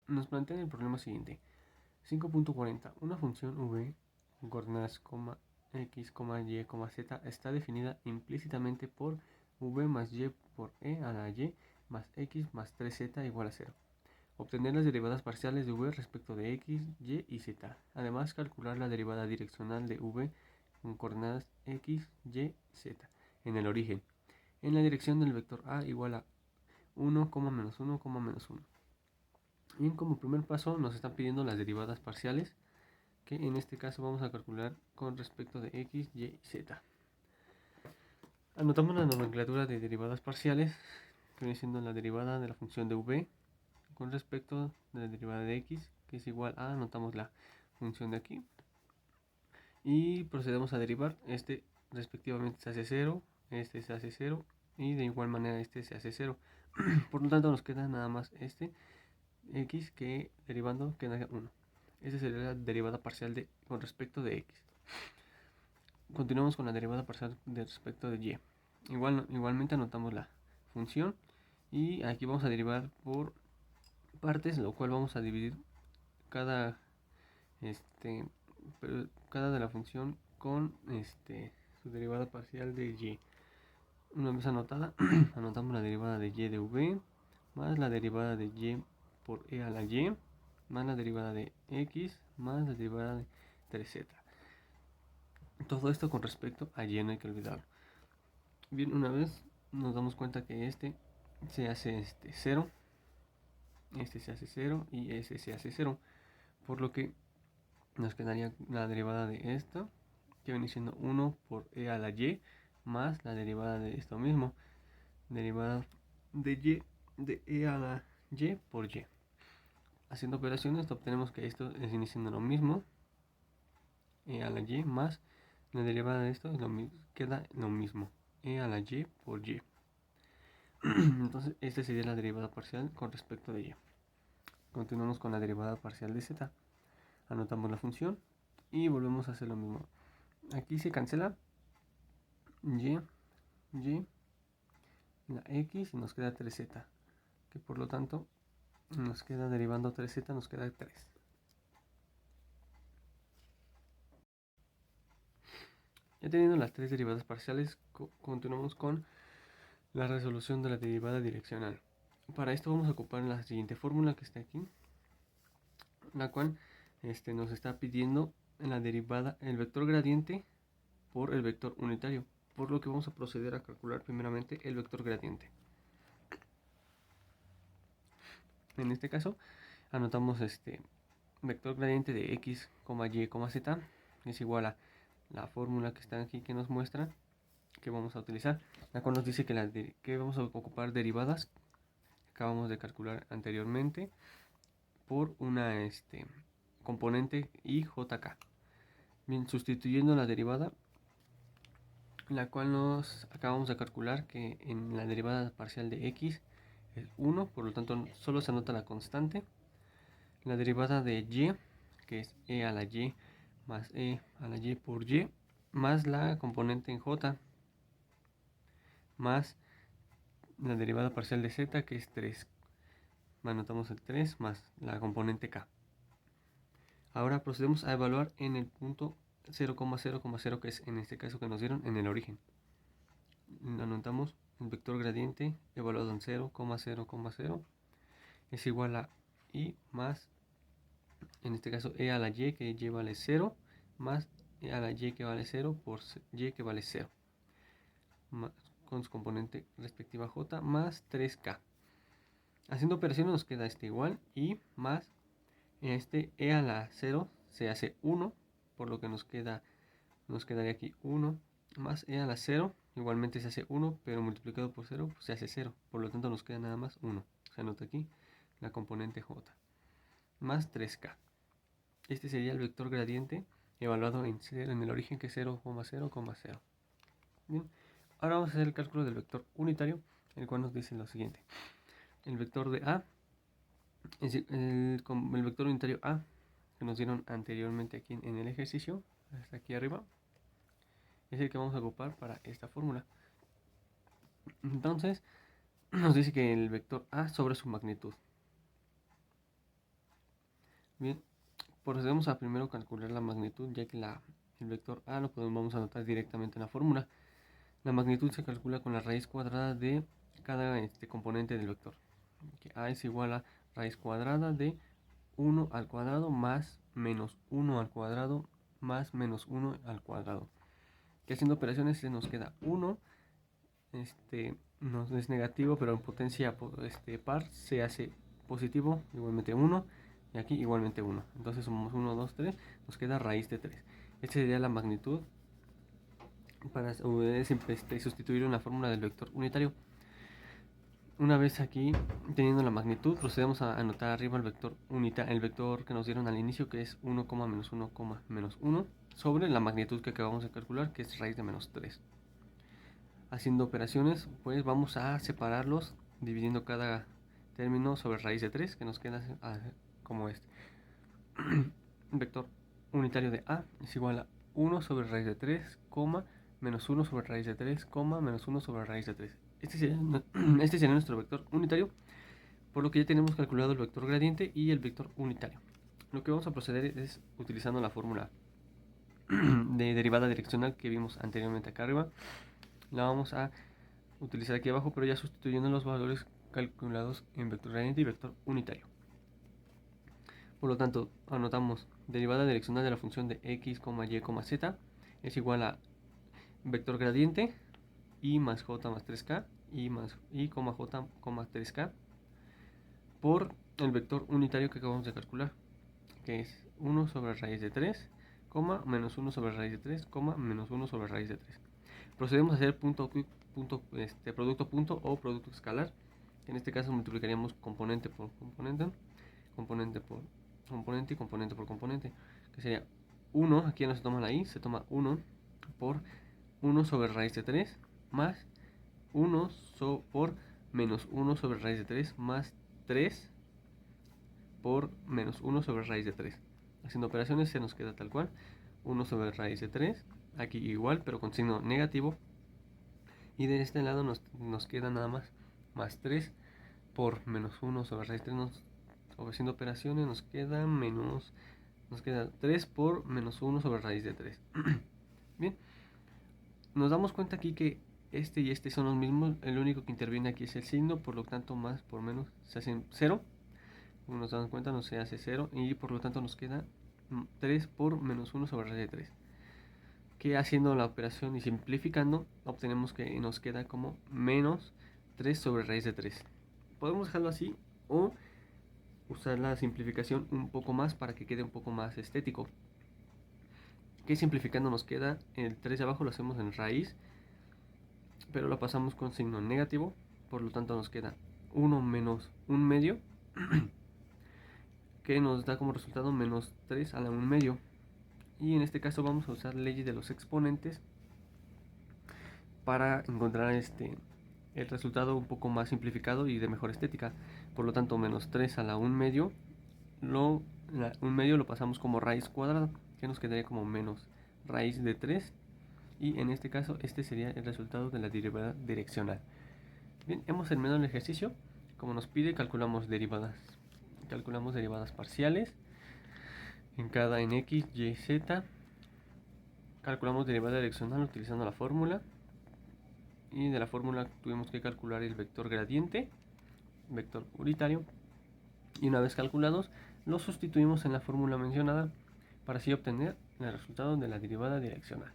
nos plantean el problema siguiente. 5.40. Una función v con coordenadas, x, y, z está definida implícitamente por v más y por e a la y más x más 3z igual a 0. Obtener las derivadas parciales de v respecto de x, y y z. Además, calcular la derivada direccional de v con coordenadas x, y, z en el origen, en la dirección del vector a igual a 1, menos 1, menos 1. Bien, como primer paso nos están pidiendo las derivadas parciales, que en este caso vamos a calcular con respecto de x, y y z. Anotamos la nomenclatura de derivadas parciales, que viene siendo la derivada de la función de v con respecto de la derivada de x, que es igual a, anotamos la función de aquí, y procedemos a derivar. Este respectivamente se hace 0, este se hace 0, y de igual manera este se hace 0. Por lo tanto nos queda nada más este x, que derivando queda 1. Esa sería la derivada parcial con respecto de x. Continuamos con la derivada parcial de respecto de y. Igualmente anotamos la función y aquí vamos a derivar por partes, lo cual vamos a dividir cada de la función con su derivada parcial de y. Una vez anotada, anotamos la derivada de y de v más la derivada de y por e a la y más la derivada de x más la derivada de 3z. Todo esto con respecto a y, no hay que olvidarlo. Bien, una vez nos damos cuenta que este se hace 0, este se hace 0 y este se hace 0, por lo que nos quedaría la derivada de esto, que viene siendo 1 por e a la y, más la derivada de esto mismo, derivada de y de e a la y por y. Haciendo operaciones obtenemos que esto viene siendo lo mismo, e a la y más la derivada de esto queda lo mismo, e a la y por y. Entonces esta sería la derivada parcial con respecto de y. Continuamos con la derivada parcial de z. Anotamos la función y volvemos a hacer lo mismo. Aquí se cancela y, la x y nos queda 3z, que por lo tanto nos queda derivando 3z, nos queda 3. Ya teniendo las tres derivadas parciales, continuamos con la resolución de la derivada direccional. Para esto vamos a ocupar la siguiente fórmula que está aquí, la cual nos está pidiendo en la derivada el vector gradiente por el vector unitario, por lo que vamos a proceder a calcular primeramente el vector gradiente. En este caso anotamos vector gradiente de x, y, z es igual a la fórmula que está aquí, que nos muestra que vamos a utilizar, la cual nos dice que vamos a ocupar derivadas que acabamos de calcular anteriormente por una componente IJK. Bien, sustituyendo la derivada, la cual nos acabamos de calcular, que en la derivada parcial de x es 1, por lo tanto solo se anota la constante. La derivada de y, que es e a la y más e a la y por y, más la componente en j, más la derivada parcial de z, que es 3. Anotamos el 3 más la componente k. Ahora procedemos a evaluar en el punto 0,0,0, que es en este caso que nos dieron en el origen. Anotamos el vector gradiente evaluado en 0,0,0 es igual a i más, en este caso, e a la y, que y vale 0, más e a la y, que vale 0, por y, que vale 0, más, con su componente respectiva j, más 3k. Haciendo operaciones nos queda igual, y más e a la 0 se hace 1, por lo que nos quedaría aquí 1, más e a la 0, igualmente se hace 1, pero multiplicado por 0 pues se hace 0, por lo tanto nos queda nada más 1. Se anota aquí la componente j, más 3k. Este sería el vector gradiente evaluado en el origen, que es 0,0,0. Bien, ahora vamos a hacer el cálculo del vector unitario, el cual nos dice lo siguiente. El vector de a, el vector unitario a, que nos dieron anteriormente aquí en el ejercicio, hasta aquí arriba, es el que vamos a ocupar para esta fórmula. Entonces nos dice que el vector a sobre su magnitud. Bien, procedemos a primero calcular la magnitud, ya que el vector A lo vamos a anotar directamente en la fórmula. La magnitud se calcula con la raíz cuadrada de cada componente del vector. Que A es igual a raíz cuadrada de 1 al cuadrado más menos 1 al cuadrado más menos 1 al cuadrado. Que haciendo operaciones se nos queda 1, no es negativo, pero en potencia par se hace positivo, igualmente 1, y aquí igualmente 1. Entonces sumamos 1, 2, 3, nos queda raíz de 3. Esta sería la magnitud para sustituir una fórmula del vector unitario. Una vez aquí teniendo la magnitud, procedemos a anotar arriba el vector que nos dieron al inicio, que es 1, menos 1, menos 1, sobre la magnitud que acabamos de calcular, que es raíz de menos 3. Haciendo operaciones, pues vamos a separarlos dividiendo cada término sobre raíz de 3, que nos queda como este. El vector unitario de A es igual a 1 sobre raíz de 3, menos 1 sobre raíz de 3, menos 1 sobre raíz de 3. Este sería nuestro vector unitario, por lo que ya tenemos calculado el vector gradiente y el vector unitario. Lo que vamos a proceder es utilizando la fórmula de derivada direccional que vimos anteriormente acá arriba. La vamos a utilizar aquí abajo, pero ya sustituyendo los valores calculados en vector gradiente y vector unitario. Por lo tanto, anotamos derivada direccional de la función de x, y, z es igual a vector gradiente y más j más 3k y más y, j, 3k por el vector unitario que acabamos de calcular, que es 1 sobre raíz de 3, menos 1 sobre raíz de 3, menos 1 sobre raíz de 3. Procedemos a hacer producto punto o producto escalar. En este caso multiplicaríamos componente por componente, componente por componente y componente por componente, que sería 1, aquí no se toma la i, se toma 1 por 1 sobre raíz de 3 más 1 por menos 1 sobre raíz de 3 más 3 por menos 1 sobre raíz de 3. Haciendo operaciones se nos queda tal cual, 1 sobre raíz de 3, aquí igual pero con signo negativo, y de este lado nos queda nada más 3 por menos 1 sobre raíz de 3, haciendo operaciones nos queda 3 por menos 1 sobre raíz de 3. Bien, nos damos cuenta aquí que este y este son los mismos, el único que interviene aquí es el signo, por lo tanto más por menos se hacen 0. Como nos damos cuenta, no se hace 0 y por lo tanto nos queda 3 por menos 1 sobre raíz de 3. Que haciendo la operación y simplificando, obtenemos que nos queda como menos 3 sobre raíz de 3. Podemos dejarlo así o usar la simplificación un poco más para que quede un poco más estético. Que simplificando nos queda el 3 de abajo lo hacemos en raíz, pero lo pasamos con signo negativo, por lo tanto nos queda 1 menos 1 medio, que nos da como resultado menos 3 a la 1 medio. Y en este caso vamos a usar leyes de los exponentes para encontrar el resultado un poco más simplificado y de mejor estética. Por lo tanto, menos 3 a la 1 medio, 1 medio lo pasamos como raíz cuadrada, que nos quedaría como menos raíz de 3. Y en este caso, este sería el resultado de la derivada direccional. Bien, hemos terminado el ejercicio. Como nos pide, calculamos derivadas parciales en x, y, z. Calculamos derivada direccional utilizando la fórmula. Y de la fórmula tuvimos que calcular el vector gradiente, vector unitario. Y una vez calculados, los sustituimos en la fórmula mencionada para así obtener el resultado de la derivada direccional.